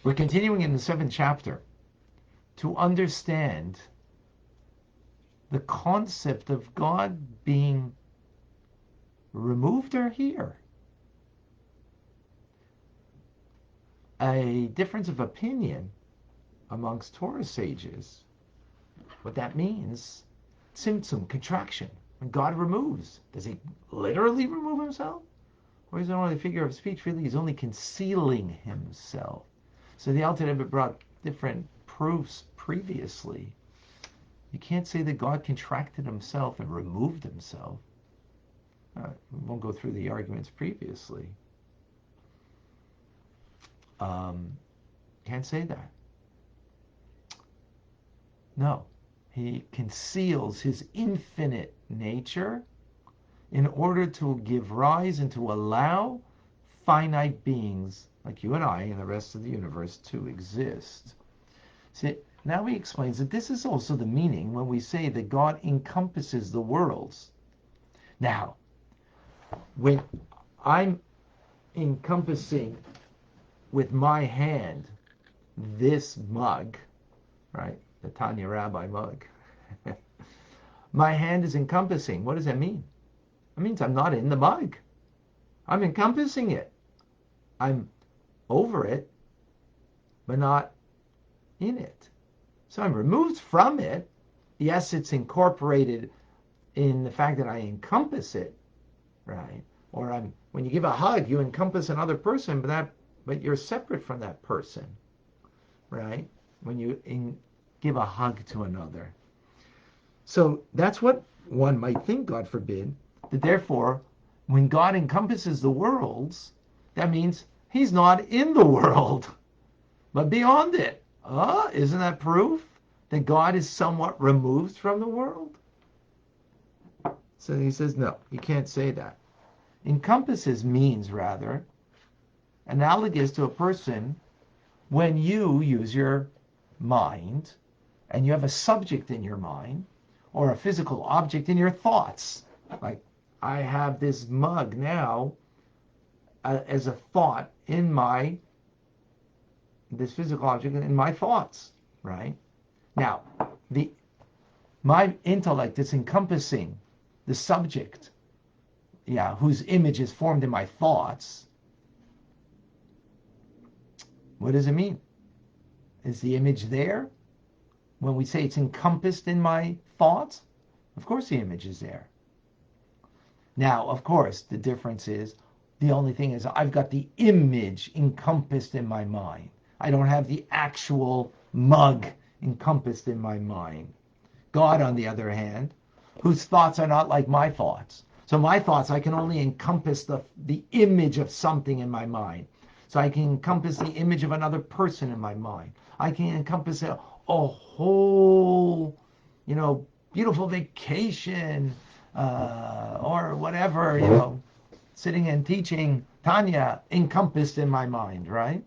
We're continuing in the 7th chapter to understand the concept of God being removed or here. A difference of opinion amongst Torah sages. What that means, tzimtzum, contraction. When God removes, does he literally remove himself? Or is it only a figure of speech? Really, he's only concealing himself. So the Alter Rebbe brought different proofs previously. You can't say that God contracted himself and removed himself. We won't go through the arguments previously. Can't say that. No, he conceals his infinite nature in order to give rise and to allow finite beings like you and I and the rest of the universe to exist. See, now he explains that this is also the meaning when we say that God encompasses the worlds. Now, when I'm encompassing with my hand this mug, right, the Tanya Rabbi mug, my hand is encompassing. What does that mean? It means I'm not in the mug. I'm encompassing it. I'm over it, but not in it. So I'm removed from it. Yes, it's incorporated in the fact that I encompass it, right? Or when you give a hug, you encompass another person, but you're separate from that person, right? When you give a hug to another. So that's what one might think, God forbid, that therefore, when God encompasses the worlds, that means he's not in the world, but beyond it. Isn't that proof that God is somewhat removed from the world? So he says, no, you can't say that. Encompasses means rather analogous to a person when you use your mind and you have a subject in your mind or a physical object in your thoughts. Like, I have this mug now as a thought in this physical object in my thoughts, right? Now, my intellect is encompassing the subject, whose image is formed in my thoughts. What does it mean? Is the image there? When we say it's encompassed in my thoughts, of course the image is there. Now, of course, the difference is, the only thing is I've got the image encompassed in my mind. I don't have the actual mug encompassed in my mind. God, on the other hand, whose thoughts are not like my thoughts. So my thoughts, I can only encompass the image of something in my mind. So I can encompass the image of another person in my mind. I can encompass a whole, beautiful vacation, or whatever, sitting and teaching Tanya encompassed in my mind, right?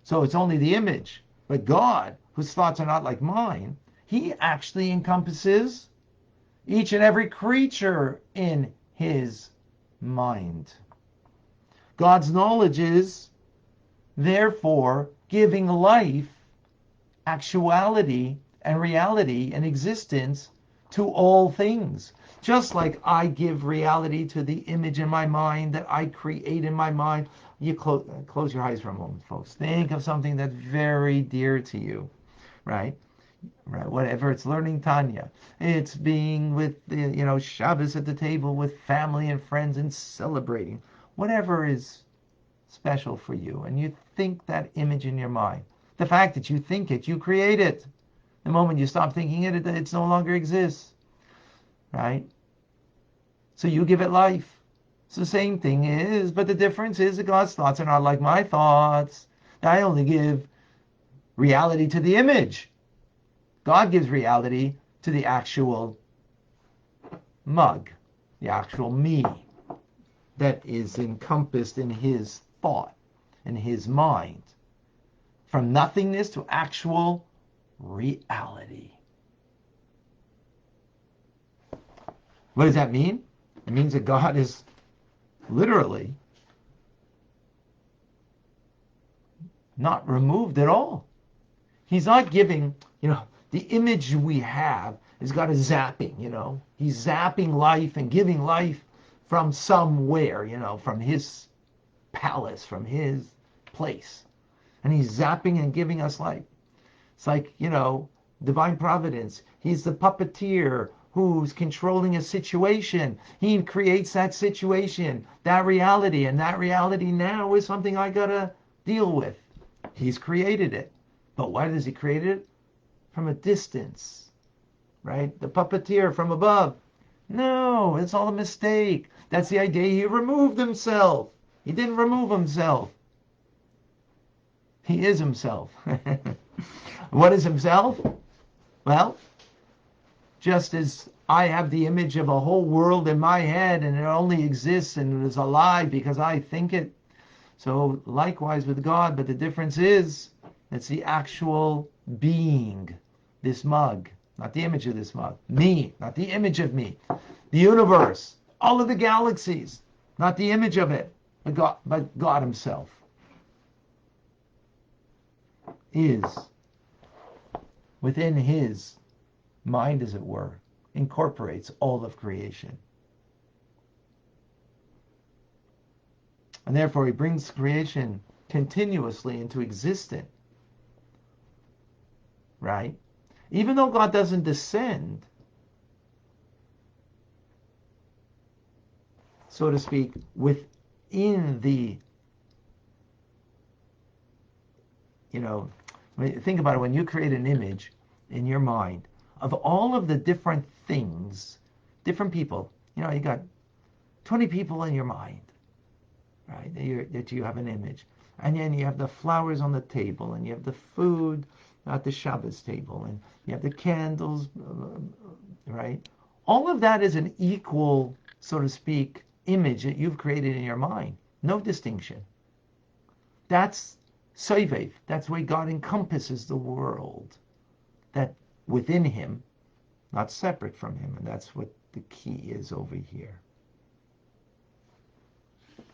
So it's only the image. But God, whose thoughts are not like mine, he actually encompasses each and every creature in his mind. God's knowledge is, therefore, giving life, actuality, and reality and existence to all things. Just like I give reality to the image in my mind that I create in my mind. You close your eyes for a moment, folks. Think of something that's very dear to you, right? Right, whatever, it's learning Tanya, it's being with Shabbos at the table with family and friends and celebrating, whatever is special for you, and you think that image in your mind. The fact that you think it, you create it. The moment you stop thinking it, it no longer exists, right? So you give it life. So the same thing is, but the difference is that God's thoughts are not like my thoughts. I only give reality to the image. God gives reality to the actual mug, the actual me that is encompassed in his thought, in his mind. From nothingness to actual reality. What does that mean? It means that God is literally not removed at all. He's not giving, the image we have has got a zapping, He's zapping life and giving life from somewhere, from his palace, from his place. And he's zapping and giving us life. It's like, divine providence. He's the puppeteer who's controlling a situation. He creates that situation, that reality, and that reality now is something I gotta deal with. He's created it. But why does he create it? From a distance, right? The puppeteer from above. No, it's all a mistake. That's the idea. He removed himself. He didn't remove himself. He is himself. What is himself? Well, just as I have the image of a whole world in my head and it only exists and it is alive because I think it, so likewise with God, but the difference is it's the actual being, this mug, not the image of this mug, me, not the image of me, the universe, all of the galaxies, not the image of it, but God himself is within his mind, as it were, incorporates all of creation. And therefore he brings creation continuously into existence. Right? Even though God doesn't descend, so to speak, within the, think about it, when you create an image in your mind of all of the different things, different people, you got 20 people in your mind, right? That you have an image. And then you have the flowers on the table, and you have the food at the Shabbos table, and you have the candles, right? All of that is an equal, so to speak, image that you've created in your mind. No distinction. That's Sovev. That's the way God encompasses the world. That within him, not separate from him. And that's what the key is over here.